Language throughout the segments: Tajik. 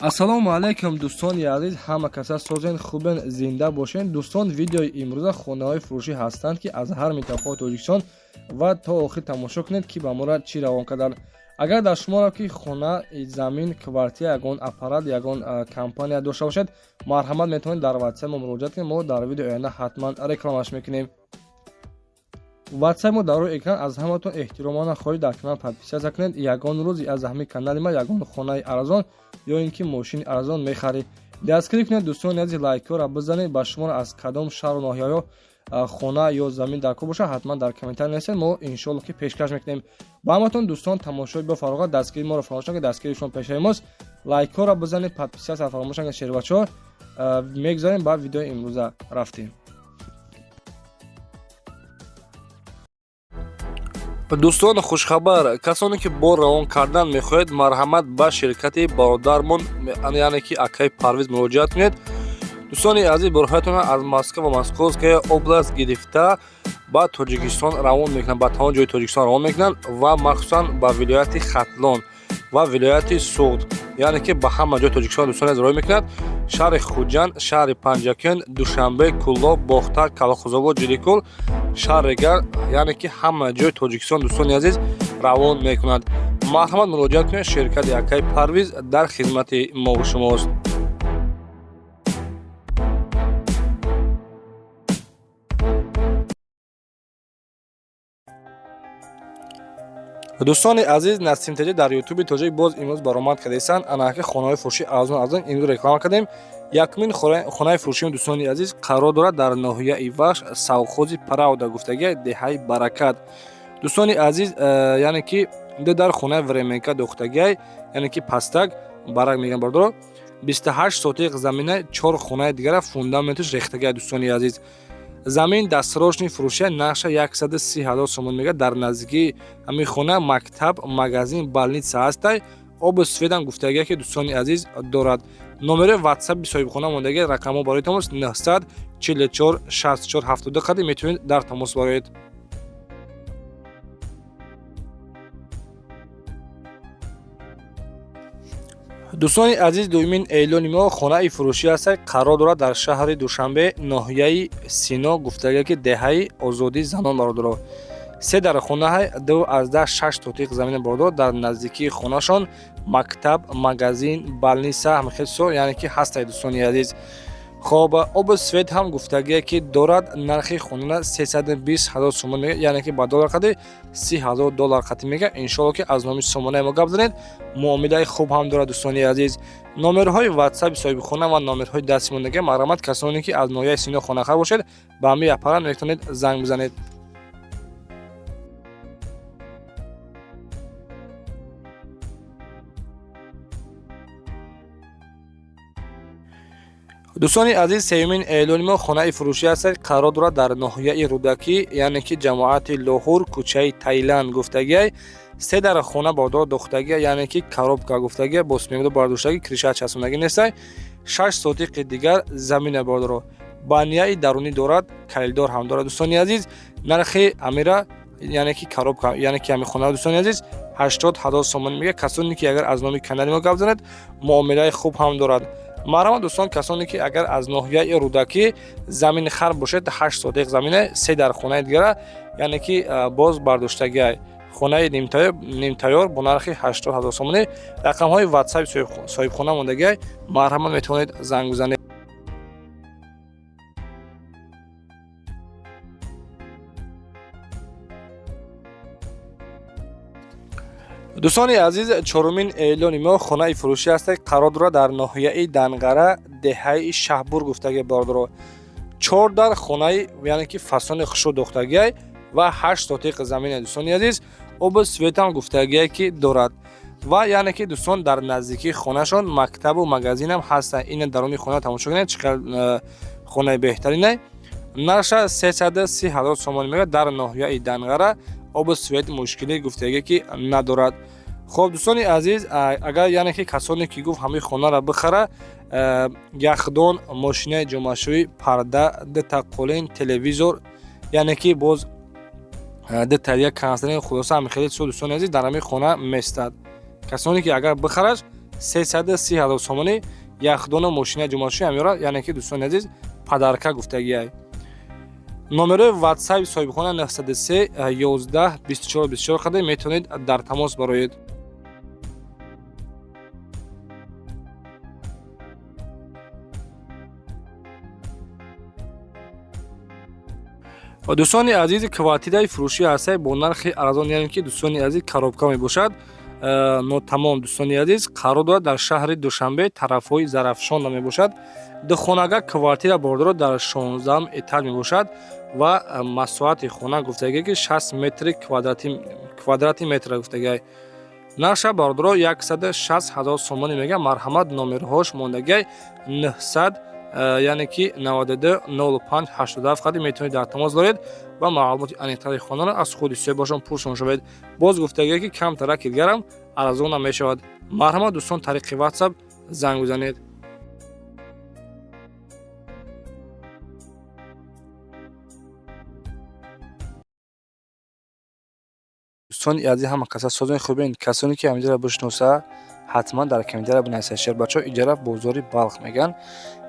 ассалому алайкум дӯстони азиз, ҳама каса созен хубен, зинда бошен. дӯстон, видеои имрӯза хонаҳои фурӯшӣ ҳастанд ки аз ҳар минтақаҳои Тоҷикистон ва то охир тамошо кунед ки ба моро чӣ равон карданд. агар дар шуморо ки хона, замин, квартира, ягон аппарат, ягон компания дошта бошед, марҳамат метавонед дар ватсап мо муроҷиат кунед. мо дар видеои оянда ҳатман рекламаш мекунем. ватсап мо дар рӯи экран. аз ҳаматон эҳтиромона хоҳиш дар канал подписатсия кунед. ягон рӯзи аз ҳамин канали ма ягон хонаи арзон ё ин ки мошини арзон мехаред, дастгирӣ кунед. дӯстони азиз, лайкҳоро бизанед. ба шуморо аз кадом шаҳру ноҳияҳо хона ё замин дар кор бошад, ҳатман дар комментар нависед. мо иншоалло ки пешкаш мекунем. ба ҳаматон дӯстон, тамошои бафароғат, дастгирии моро фаромӯш накунед. дастгирии шумо пешаи мост. лайкҳоро бизанед, подписатсия фаромӯш накунед. шербачаҳо мегзарем ба видеои имрӯза рафтем. дӯстони хушхабар, касоне ки бо равон кардан мехоҳед, марҳамат ба ширкати бародармон, яъне ки акаи Парвиз муроҷиат кунед. дӯстони азиз, бароҳатон аз Москва ва Московская област гирифта ба Тоҷикистон равон мекунанд, ба тамом ҷои Тоҷикистон равон мекунанд ва махсусан ба вилояти Хатлон ва вилояти Суғд, яъне ки ба ҳама ҷои Тоҷикистон дӯстони азиз роҳ мекунанд. шаҳри Хуҷанд, шаҳри Панҷакен, Душанбе, Кӯллоб, Бохта, Калохозобод, Ҷиликӯл, шаҳри Гар, яъне ки ҳама ҷои Тоҷикистон дӯстони азиз равон мекунанд. марҳамат муроҷиат кунед. ширкати акаи Парвиз дар хизмати мо шумост. дӯстони азиз, Насим Теҷа дар ютуби тоҷик боз имрӯз баромад кардесан. анаки хонаҳои фурӯши арзон имрӯз реклама кардем. якмин хонаи фурӯшии дӯстони азиз қарор дорад дар ноҳияи Вахш, Совхози Правда, гуфтагиҳаи деҳаи Баракат. дӯстони азиз, яъне ки дар хонаи Временка дохтагиҳай, яъне ки пастак барак мегӯянд бардоро, 28 сотиқ замина, 4 хонаи дигара фундаменташ рехтагиҳай. дӯстони азиз, замин дастсарошни фурӯшия нақша 130 000 сомон мега. дар наздикии ҳамин хона мактаб, магазин, больница ҳастай. оби сфедам гуфтагиҳае ки дӯстони азиз дорад. номери ватсаби соҳибхона мондагӣ рақамҳо барои тамос 944 64 70 қади метавонед дар тамос бароед. дӯстони азиз, дуюмин эълони мо хонаи фурӯшӣ ҳаст, қарор дорад дар шаҳри Душанбе, ноҳияи Сино, гуфтагиҳае ки деҳаи озодии занон бародаро. 3 дар хонаҳай 2,6 сотиқ замина бародаро. дар наздикии хонашон мактаб, магазин, больница ҳамихелсо, яъне ки ҳастай. дӯстони азиз, хоб оби свет ҳам гуфтагие ки дорад. нархи хона 320 000 сомон мега, яъне ки ба доллар қади 30 000 доллар қати мега. иншоалло ки аз номи сомонаи мо гап занед. муомилаи хуб ҳам дорад. дӯстони азиз, номерҳои ватсаби соҳибхона ва номерҳои дастимондагӣ, марҳамат касоне ки аз ноҳияи Сино хонахар бошед, ба ҳамин аппарат метавонед занг бизанед. дӯстони азиз, сеюмин эълони мо хонаи фурӯшӣ ҳаст, қарор дорад дар ноҳияи Рӯдакӣ, яъне ки ҷамоати Лоҳур, кӯчаи Тайланд, гуфтагиҳай 3 дар хона бардор дохтагиҳа, яъне ки коробка гуфтагиҳа бо смемудо бардоштагӣ, криша часпондагӣ нестай. 6 сотиқи дигар замина бардоро. банияи дарунӣ дорад, калидор ҳам дорад. дӯстони азиз, нархи амира, яъне ки коробка, яъне ки ҳамин хона, дӯстони азиз 80 000 сомон мега. касоне ки агар аз номи канали мо гап занед, муомилаи хуб ҳам дорад. марҳамат дӯстон, касоне ки агар аз ноҳияи Рӯдакӣ замини хар бошед, 8 сотиқ замина, 3 дар хонаи дигара, яъне ки боз бардоштагиҳай. хонаи нимтайёр бо нархи 80 000 сомонӣ. рақамҳои ватсаби соҳибхона мондагиҳай, марҳамат метавонед занг бизанед. дӯстони азиз, чорумин эълони мо хонаи фурӯшӣ ҳаст, қарор дорад дар ноҳияи Данғара, деҳаи Шаҳбур гуфтагиҳа бардоро. 4 дар хонаи, яъне ки фасони хушро дохтагиҳай ва 8 сотиқ замина. дӯстони азиз, оби светам гуфтагиҳае ки дорад. ва яъне ки дӯстон дар наздикии хонашон мактабу магазинам ҳаста. ина даруни хона тамошо кунед, чӣ қадр хонаи беҳтаринай. нарша 330 000 сомон мега. дар ноҳияи Данғара, оби свет мушкилӣ гуфтагиҳае ки надорад. хоб дӯстони азиз, агар яъне ки касоне ки гуфт ҳамин хонаро бихара, яхдон, мошинаи ҷомашӯӣ, парда, дтаққулин, телевизор, яъне ки боз деталия канцелярия, хулоса ҳамин хеле чиз дӯстони азиз дар ҳамин хона меистад. касоне ки агар бихарад, 330,000 сомонӣ яхдона мошина ҷумашӣ амёра, яъне ки дӯстони азиз падарка гуфтагиай. номерои ватсаби соҳибхона 903 11 24 24 қадар метавонед дар тамос бароед. дӯстони азиз, квартираи фурӯшӣ ҳастаи бо нархи арзон, яъне ки дӯстони азиз коробка мебошад. нотамом дӯстони азиз қарор дорад дар шаҳри Душанбе, тарафҳои Зарафшонда мебошад. Духонага квартира бордоро дар 16-ам этаж мебошад ва масоҳати хона гуфтагиай ки 60 метри квадрати метр гуфтагиай. нарша бордоро 160,000 сомонӣ мега. марҳамат, номерҳош мондагиай 900 яъне ки 92 05 87 қадар метавонед дар тамос доред ва маълумоти аниқтари хонаро аз худи соҳибашон пурсон шавед. боз гуфтагиай ки камтара килгарам арзонам мешавад. марҳамат дӯстон, тариқи WhatsApp занг бизанед. дӯстони азиз, ҳама каса созони хубин, касоне ки ҳамиҷаро бишноса ҳатман дар комментария бинависед. Шербачо иҷара бозори Балх меган,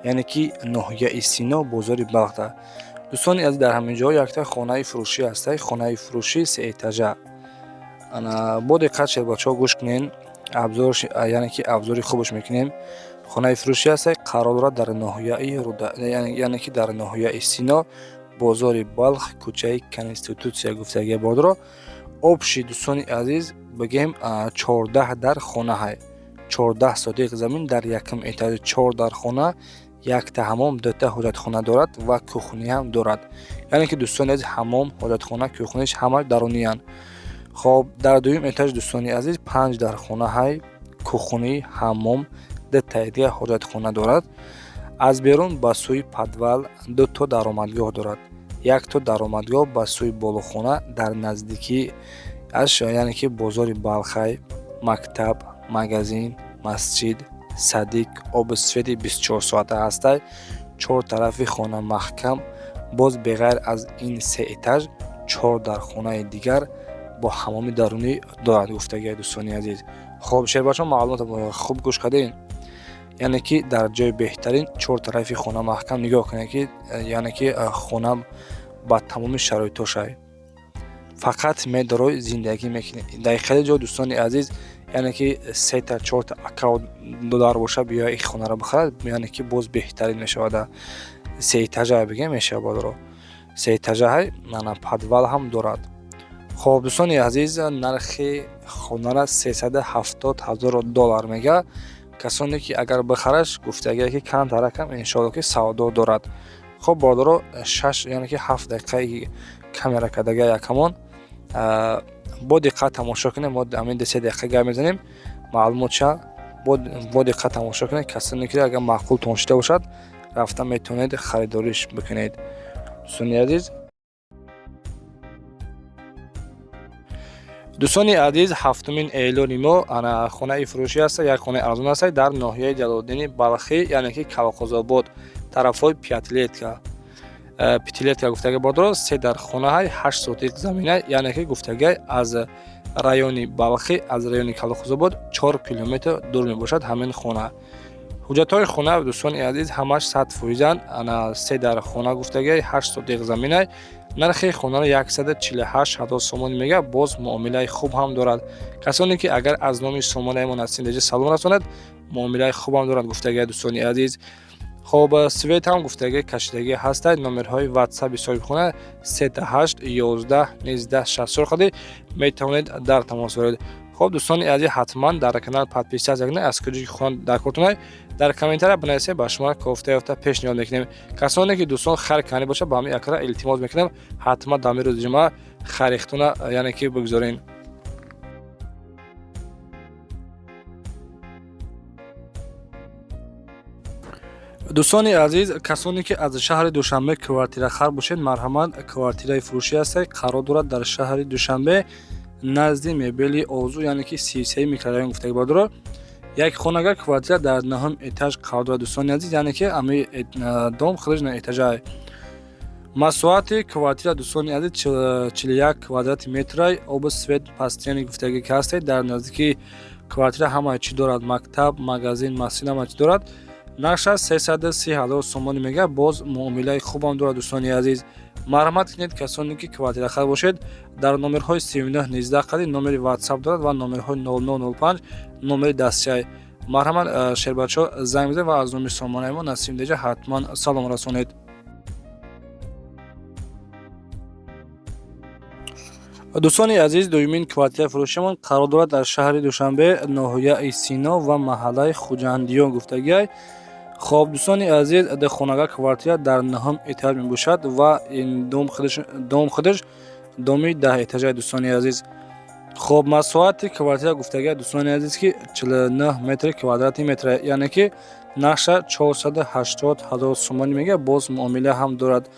яъне ки ноҳияи Сино бозори Балхда. дӯстони азиз, дар ҳамин ҷо якта хонаи фурӯшӣ ҳастаи хонаи фурӯшӣ 3 этажа. бо диққат шербачо гӯш кунен, яъне ки абзори хубаш мекунем. хонаи фурӯшӣ ҳастаи қарор дорад дар ноҳияи яъне ки дар ноҳияи Сино бозори Балх, кӯчаи Конститутсия гуфтагиай бодро. обши дӯстони азиз бигем 14 дар хона ҳай. 14 сотиқ замин дар якум этажи 4 дар хона, якта ҳамом, дута ҳоҷатхона дорад ва кухня ҳам дорад. яъне ки дӯстони азиз ҳамом, ҳоҷатхона, кухняш ҳама даруниянд. хоб, дар дуюм этаж дӯстони азиз 5 дар хона ҳай, кухнӣ, ҳамом, дута дига ҳоҷатхона дорад. аз берун ба сӯи подвал 2 то даромадгоҳ дорад. 1 то даромадгоҳ ба сӯи болохона дар наздикӣ аш, яъне ки бозори Балхай, мактаб, магазин, масҷид, садик, обусфеди 24 соата ҳастай. 4 тарафи хона маҳкам. боз беғайр аз ин 3 этаж 4 дар хонаи дигар бо ҳамоми дарунӣ дорад гуфтагиай дӯстони азиз. хоб, шербачо маълумот хуб гӯш кардин, яъне ки дар ҷои беҳтарин 4 тарафи хона маҳкам. нигоҳ кунед ки яъне ки хона ба тамоми шароитошай. фақат медорои зиндагӣ мекунед. дар хеле ҷо дӯстони азиз, яъне ки 3 та 4 та акаунт додар боша биё ин хонаро бихарад, яъне ки боз беҳтарин мешавад. 3 этажа бигем мешавад бодро. 3 этажа ҳай, нана подвал ҳам дорад. хоб, дӯстони азиз, нархи хонара $370,000 мега. касоне ки агар бихараш гуфтагиай ки камтаракам иншоалло ки савдо дорад. хоб, бордоро 6 яъне ки 7 дақиқаи камера кардагиай якамон. бо диққат тамошо кунед. мо амин 3 дақиқа гап мезанем. маълумотша бо диққат тамошо кунед. касоне ки агар маъқултон шуда бошад, рафта метавонед харидориш бикунед. дӯстони азиз, дӯстони азиз, 7 июли мо ана хонаи фурӯшӣ аст, як хонаи арзон аст дар ноҳияи Ҷалолиддини Балхӣ, яъне ки Калғозобод, тарафҳои Пятилетка гуфтагиай бодро. 3 дар хона ҳай, 8 сотиқ замина, яъне ки гуфтагиай аз райони Балхӣ, аз райони Калғозобод 4 километр дур мебошад ҳамин хона. ҳуҷҷатҳои хона дӯстони азиз ҳамаш 100%анд. ана 3 дар хона гуфтагиай 8 сотиқ замина. нархи хонаро 148,000 сомон мега. боз муомилаи хуб ҳам дорад. касоне ки агар аз номи сомонаимон аз синдаҷи салом расонад, муомилаи хуб ҳам дорад гуфтагиай дӯстони азиз. хоб, свет ҳам гуфтагиай кашидагӣ ҳастай. номерҳои WhatsApp-и соҳибхона 38 11 19 60 қадар метавонед дар тамос боред. хоб, дӯстони азиз, ҳатман дар канал подписатсия кунед. аз куҷои хона дар кортунай дар комментария бинависед, ба шумо кофта пешниҳод мекунем. касоне ки дӯстон хайр кани боша, ба ҳамин акра илтимос мекунем, ҳатман дар рӯзи ҷумъа хайрихтона яъне ки бигзорен. дӯстони азиз, касоне ки аз шаҳри Душанбе квартирахар бошед, марҳамат, квартираи фурӯшӣ ҳастаи қарор дорад дар шаҳри Душанбе, назди мебели Озу, яъне ки 33 микрорайон гуфтаги бодро. як хонага квартира дар 9 этаж қарор дорад дӯстони азиз, яъне ки ами дом хилижна этажа. масоҳати квартира дӯстони азиз 41 квадрати метрай. оби свет постоянни гуфтаги ки ҳастаи дар наздики квартира ҳамаи чӣ дорад, мактаб, магазин, масҷид ҳамаи чӣ дорад. Нархаш 330,000 сомонӣ мегӯяд. Боз муомилаи хубам дорад. Дӯстони азиз, марҳамат кунед, касоне ки квартирахар бошед, дар номерҳои 3919 қади номери WhatsApp дорад ва номерҳои 0005 номери дастчай. марҳамат шербачо занг бизанед ва аз номери сомонаи мо Насим Деҷа ҳатман салом расонед. дӯстони азиз, дуюмин квартираи фурӯшиамон қарор дорад дар шаҳри Душанбе, ноҳияи Сино ва маҳаллаи Хуҷандиён гуфтагиай. хоб дӯстони азиз, хонагар квартира дар 9-ум этаж мебошад ва ин дом худаш доми 10 этажаи. дӯстони азиз, хоб масоҳати квартира гуфтагиай дӯстони азиз ки 49 метри квадрати метра, яъне ки нарша 480,000 сомонӣ мегӯяд. боз муомила ҳам дорад,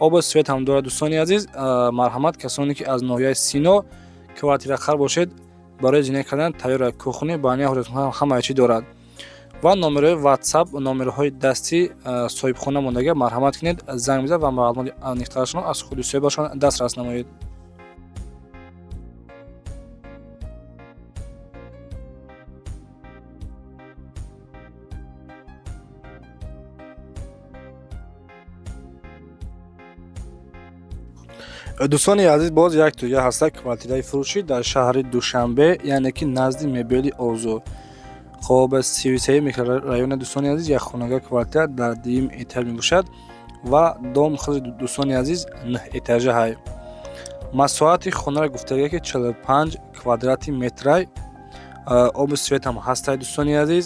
оби свет ҳам дорад. дӯстони азиз, марҳамат, касоне ки аз ноҳияи Сино квартирахар бошед, барои зиндагӣ кардан тайёра кухни, баня, ҳоҷатхона ҳамаи чӣ дорад. ва номерҳои WhatsApp, номерҳои дастӣ соҳибхона мондагӣ, марҳамат кунед, занг бизанед ва маълумоти аниқтарашон аз худи соҳибашон дастрас намоед. дӯстони азиз, боз як туга ҳаста квартираи фурӯшӣ дар шаҳри Душанбе, яъне ки назди мебели Орзу. хоб 33 микрорайони дӯстони азиз, як хонагар квартира дар 2-ум этаж мебошад ва дом худи дӯстони азиз 9 этажа ҳай. масоҳати хонаро гуфтагиай ки 45 квадрати метрай, оби светам ҳастай. дӯстони азиз,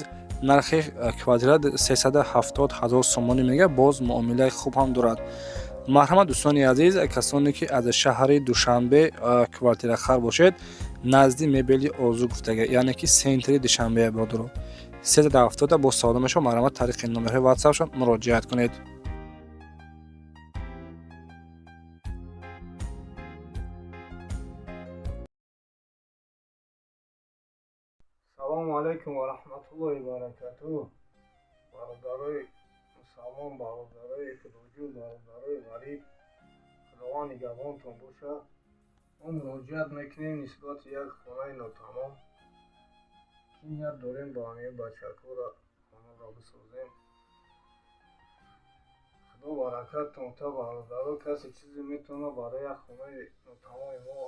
нархи квартира 370,000 сомонӣ мегӯяд. боз муомилаи хуб ҳам дорад. марҳамат дӯстони азиз, касоне ки аз шаҳри Душанбе квартирахар бошед, назди мебели Орзу гуфтагиай, яъне ки сентри Душанбе биродаро. 370 бо савдо мешавад. марҳамат, тариқи номерҳои WhatsApp-шон муроҷиат кунед. салому алайкум ва раҳматуллоҳи баракатуҳ. бародарои мусалмон, бародарои худоҷӯ, бародарои ғариб, худованд нигаҳбонтон бошад. мо муроҷиат мекунем нисбати як хонаи нотамом ки ният дорем ба ҳамаи бачакҳоро хонаро бисозем. худо баракатон та бародаро, касе чизе метавонад барои як хонаи нотамоми мо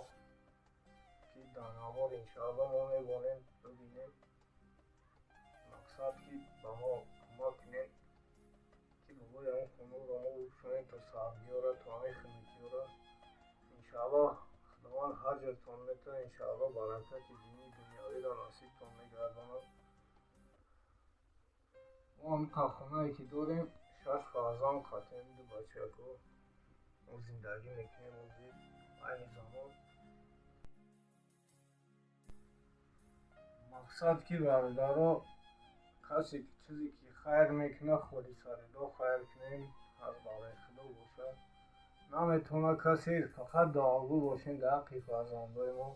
ки дар навбод иншоалло мо мебонем бибинем. мақсад ки ба мо кӯмак кунед ки бобои он хонаро мо бишонем то сар биёрад, то ҳамаи хидматиёра. иншоалло худованд ҳар ҷотон метавонад иншоалло баракати динӣ дунёвиро насибтон мегардонад. мо ҳамин хонае ки дорем 6 фарзанд қатъен, 2 бачаҳо. мо зиндагӣ мекунем озир айни замон. мақсад ки бародаро, касе чизе ки хайр мекунад холисарида хайр кунем, аз барои худо бошад. наметавонад касе фақат дуогӯ бошем дар ҳаққи фарзандои мо.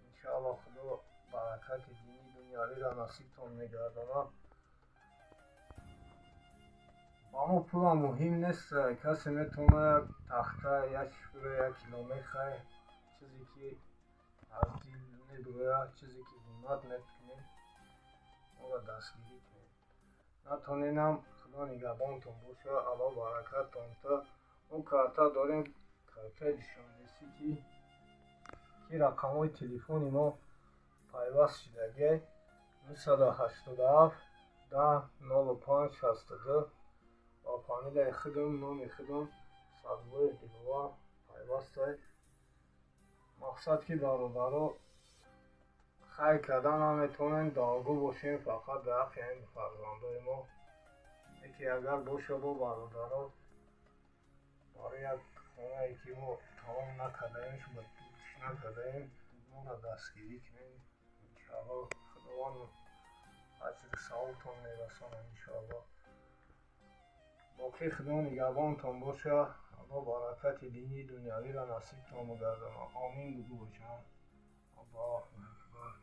иншоалло худо баракати динӣ дунёвиро насибтон мегардонад. ба мо пулам муҳим нест, касе метавонад як тахта, як шпира, як кило мехай, чизе ки аз дил мебирояд, чизе ки ҳиммат мекунем, моро дастгирӣ кунед. натоненам худо нигаҳбонтон бошад, алло баракатонта. мо карта дорем, картаи Душанбеситӣ ки рақамҳои телефони мо пайваст шудагиай 287 10 05 62 ба фамилияи худам, номи худам Садбоев Диловар пайвастай. мақсад ки бародаро, хайр кардан наметавонем, дуогӯ бошем фақат дар ҳаққи ин фарзандои мо. яке агар бошад бо бародаро барои як хонае ки мо тамом накардаем, ба пӯшиш накардаем, моро дастгирӣ кунем. иншоалло худованд аҷру савобтон мерасонад. иншоалло боқӣ худо нигаҳбонтон бошад. алло баракати динӣ дунёвиро насибтон мегардонад. омин гуфта бошам. аллоҳу акбар.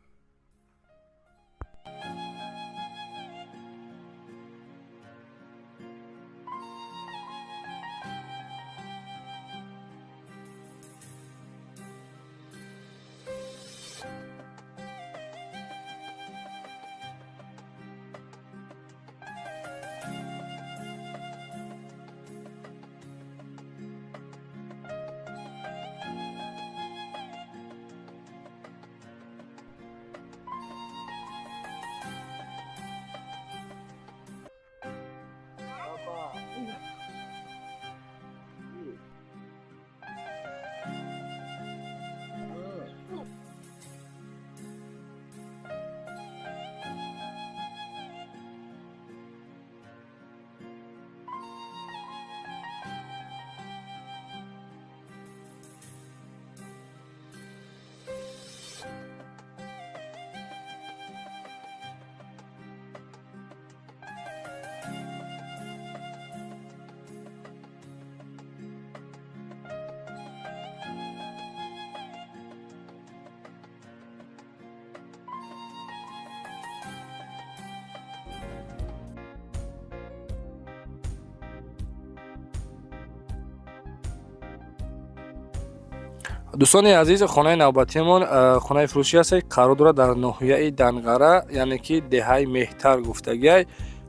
дӯстони азиз, хонаи навбатиамон хонаи фурӯшӣ аст, қарор дорад дар ноҳияи Данғара, яъне ки деҳаи Меҳтар гуфтагиай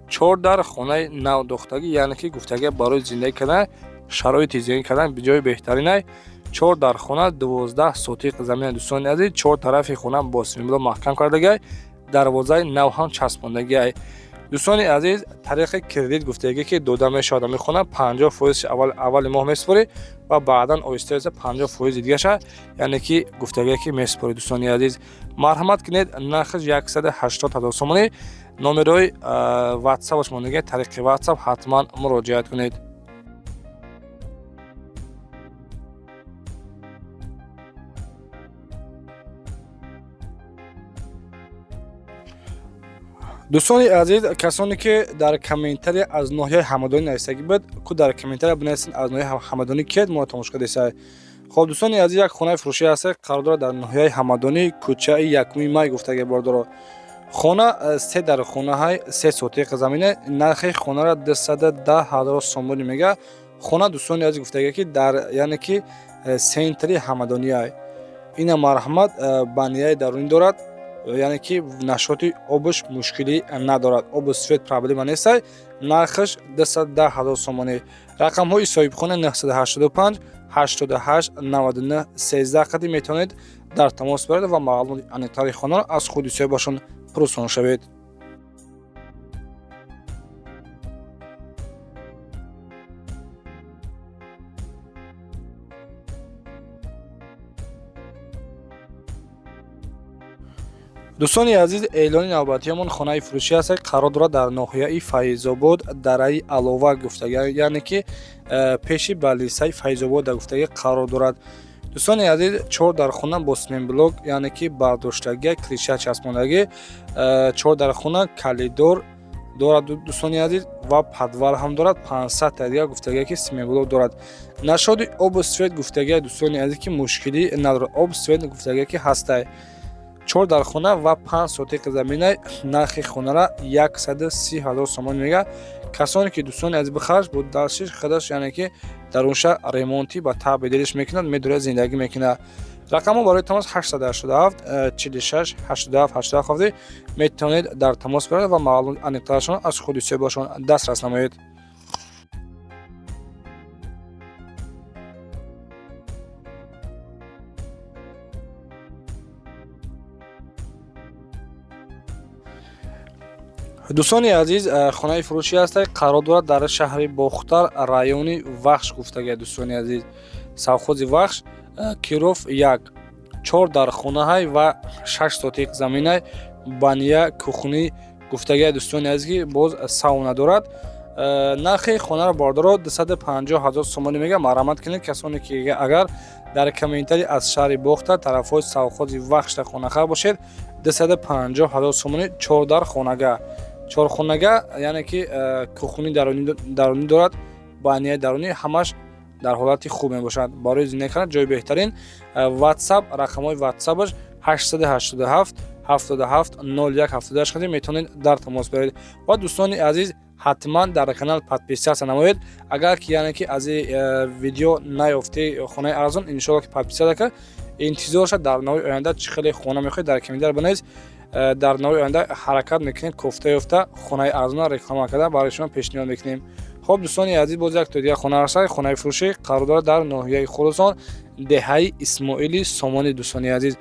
4 дар хонаи навдохтагӣ, яъне ки гуфтагиай барои зиндагӣ кардан, шароити зиндагӣ кардан биҷои беҳтаринай 4 дар хона 12 сотиқ замин. Дӯстони азиз, 4 тарафи хона бо симеблок маҳкам кардагиай, дарвозаи нав ҳам часпондагиай. дӯстони азиз, тариқи кредит гуфтагӣ ки дода мешавад ами хона 50% аввали моҳ месупорӣ ва баъдан оҳиста 50% дигаша, яъне ки гуфтагие ки месупорӣ. дӯстони азиз, марҳамат кинед, нархаш 180 000 сомонӣ. номерои ватсапаш мондагиай, тариқи ватсап ҳатман муроҷиат кунед. дӯстони азиз, касоне ки дар комментария аз ноҳияи Ҳамадонӣ нависагӣ буд, ку дар комментария бинависед аз ноҳияи Ҳамадонӣ киед мо тамошо десай. хоб дӯстони азиз, як хонаи фурӯшӣ аст, қарор дорад дар ноҳияи Ҳамадонӣ, кӯчаи 1 май гуфтаги бордоро. хона 3 дар хонаҳай 3 сотиқ замина, нархи хонара 210 000 сомонӣ мега. хона дӯстони азиз гуфтаги ки дар яъне ки сентри Ҳамадониай. ина марҳамат банияи дарунӣ дорад, яъне ки нашоти обаш мушкилӣ надорад, обу свет проблема нестай. нархаш 210 000 сомонӣ. рақамҳои соҳибхона 985 88 99 13 қадим метавонед дар тамос баред ва маълумоти аниқтари хонаро аз худи соҳибашон пурсон шавед. дӯстони азиз, эълони навбатиамон хонаи фурӯшӣ аст, қарор дорад дар ноҳияи Файзобод, дараи Алова гуфтагӣ, яъне ки пеши ба лисаи Файзобода гуфтагӣ қарор дорад. дӯстони азиз, 4 дар хона бо симеблок, яъне ки бардоштагӣ, криша часпондагӣ, 4 дар хона калидор дорад. дӯстони азиз, ва падвал ҳам дорад, 500 та дига гуфтагӣ ки симеблок дорад. нашоди обу свет гуфтагӣ дӯстони азиз ки мушкилӣ надорад, обу свет гуфтагӣ ки ҳастай. 4 дар хона ва 5 сотиқи замина, нархи хонара 130 000 сомон мега. касоне ки дӯстони азиз бихарш бо даршиш хадаш, яъне ки дарунша ремонти ба таби дилиш мекунад, медорад зиндагӣ мекунад. рақамҳо барои тамос 887 46 87 87 метавонед дар тамос баред ва маълумоти аниқтарашон аз худи соҳибашон дастрас намоед. дӯстони азиз, хонаи фурӯшӣ аст, қарор дорад дар шаҳри Бохтар, райони Вахш гуфтагӣ. дӯстони азиз, совхози Вахш, Киров 1, 4 дар хонаҳай ва 6 сотиқ заминай, бания кухни гуфтагӣ. дӯстони азиз ки боз сауна дорад. нархи хонаро бордоро 250 000 сомонӣ мега. марҳамат кинед, касоне ки агар дар комментари аз шаҳри Бохтар тарафҳои совхози Вахшда хонахар бошед, 250 000 сомонӣ 4 дар хонага. 4 хонага, яъне ки кухни дарунӣ дорад, банияи дарунӣ, ҳамаш дар ҳолати хуб мебошад. барои зиндагӣ кардан ҷои беҳтарин. ватсап, рақамҳои ватсапаш 887 77 01 78 қадим метавонед дар тамос баред. ва дӯстони азиз, ҳатман дар канал подписатсия намоед. агар ки яъне ки аз видео наёфтӣ хонаи арзон, иншоалло ки подписатсия ка интизорша дар навои оянда чӣ хеле хона мехоҳед дар комментар бинавис. дар навои оянда ҳаракат мекунем, кофта ёфта хонаи арзонро реклама карда барои шумо пешниҳод мекунем. хоб дӯстони азиз, боз як дига хона аст, хонаи фурӯшӣ қарор дорад дар ноҳияи Хӯросон, деҳаи Исмоили Сомонӣ. дӯстони азиз,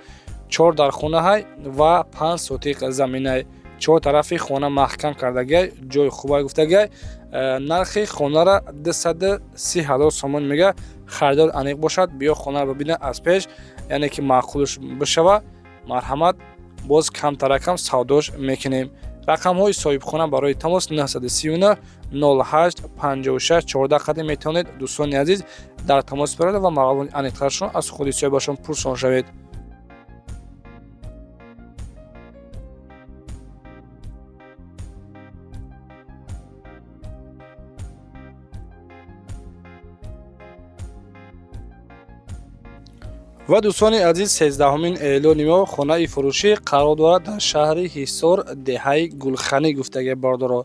4 дар хонаҳай ва 5 сотиқ заминай, 4 тарафи хона маҳкам кардагиай, ҷои хубай гуфтагиай. нархи хонара 230 000 сомон мега. харидор аниқ бошад, биё хонаро бибина аз пеш, яъне ки маъқулш бишава. марҳамат, боз камтаракам савдош мекунем. рақамҳои соҳибхона барои тамос 939 08 56 14 қадим метавонед дӯстони азиз дар тамос баред ва маълумоти аниқтарашон аз худи соҳибашон пурсон шавед. ва дӯстони азиз, 13-умин эълони мо, хонаи фурӯшӣ қарор дорад дар шаҳри Ҳисор, деҳаи Гулханӣ гуфтаги бордоро.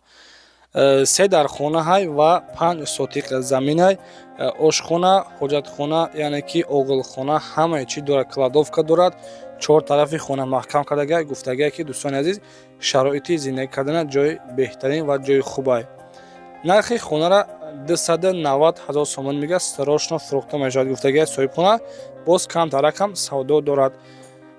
3 дар хонаҳай ва 5 сотиқ заминай, ошхона, ҳоҷатхона, яъне ки оғилхона ҳамаи чӣ дорад, кладовка дорад. 4 тарафи хона маҳкам кардагай. Гуфтагай ки дӯстони азиз, шароити зиндагӣ кардана ҷои беҳтарин ва ҷои хубай. нархи хонара 290 000 сомон мегӯяд. Сарошно фурӯхта мешавад. Гуфтагай соҳибхона боз камтар рақам савдо дорад.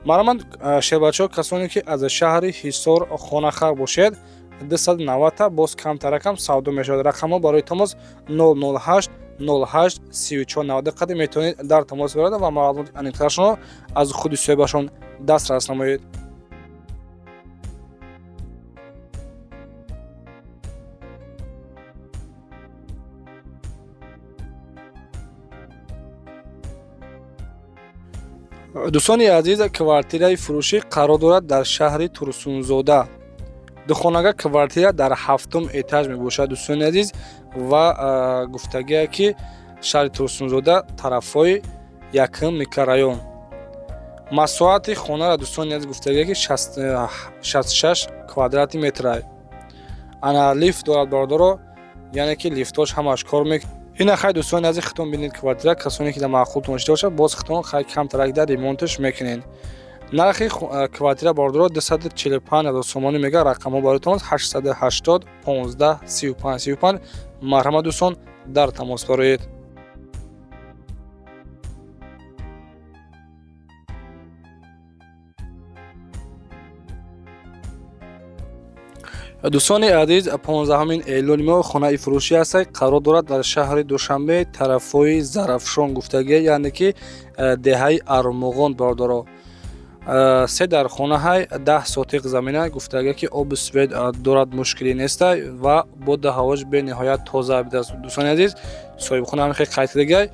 Марамад шербачо касоне ки аз шаҳри Ҳисор хонахар бошед, 290 боз камтар рақам савдо мешавад. рақамҳо барои тамос 008 08 34 90 қадим метавонед дар тамос биёед ва маълумоти аниқтарашонро аз худи соҳибашон дастрас намоед. дӯстони азиз, квартираи фурӯшӣ қарор дорад дар шаҳри Турсунзода. духонага квартира дар 7-ум этаж мебошад. дӯстони азиз, ва гуфтагие ки шаҳри Турсунзода тарафҳои 1 микрорайон. масоҳати хонара дӯстони азиз гуфтагие ки 66 квадрати метрай. ана лифт дорад бародаро, яъне ки лифтош ҳамаш кор мекунад. ина хай дӯстони азиз, хитон бинед квартира, касоне ки дар маъқултон дошта бошад, боз хитон хай камтарак дар ремонташ мекунед. нархи квартира бародаро 245 000 сомонӣ мегӯяд. рақамҳо барои тамос 880 15 35 35. марҳамат дӯстон, дар тамос бароед. дӯстони азиз, 15-ин эълони моҳ хонаи фурӯшӣ ҳастад. қарор дорад дар шаҳри Душанбе, тарафҳои Зарафшон. гуфтагие яъне ки деҳаи Армуғон бародаро. 3 дар хонаҳай 10 сотиқ замина. гуфтагие ки оби свет дорад, мушкилӣ нестай ва боди ҳавош бениҳоят тоза бидааст. дӯстони азиз, соҳибхона ҳамин хел қайтидагай.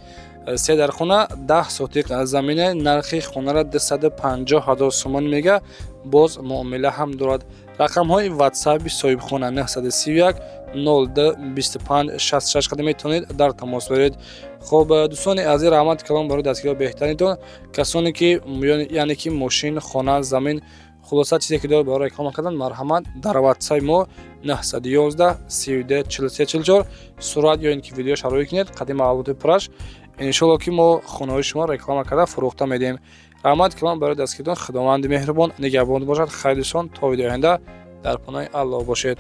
3 дар хона 10 сотиқ замина. нархи хонара 250 000 сомон мега. боз муомила ҳам дорад. рақамҳои ватсаби соҳибхона 931 02 25 66 қадам метавонед дар тамос баред. хоб дӯстони азиз, раҳмат калом барои дастгирии беҳтаринтон. касоне ки яъне ки мошин, хона, замин, хулоса чизе ки дорад барои реклама кардан, марҳамат дар ватсаби мо 911 32 43 44 сурат ё ин ки видео шарои кунед. қадим маълумоти пураш иншоалло ки мо хонаҳои шумо реклама карда фурӯхта медиҳем. раҳмат калом барои дастгиритон. худованди меҳрубон нигоҳбон бошад. хайр дӯстон, то видеои оянда дар паноҳи Аллоҳ бошед.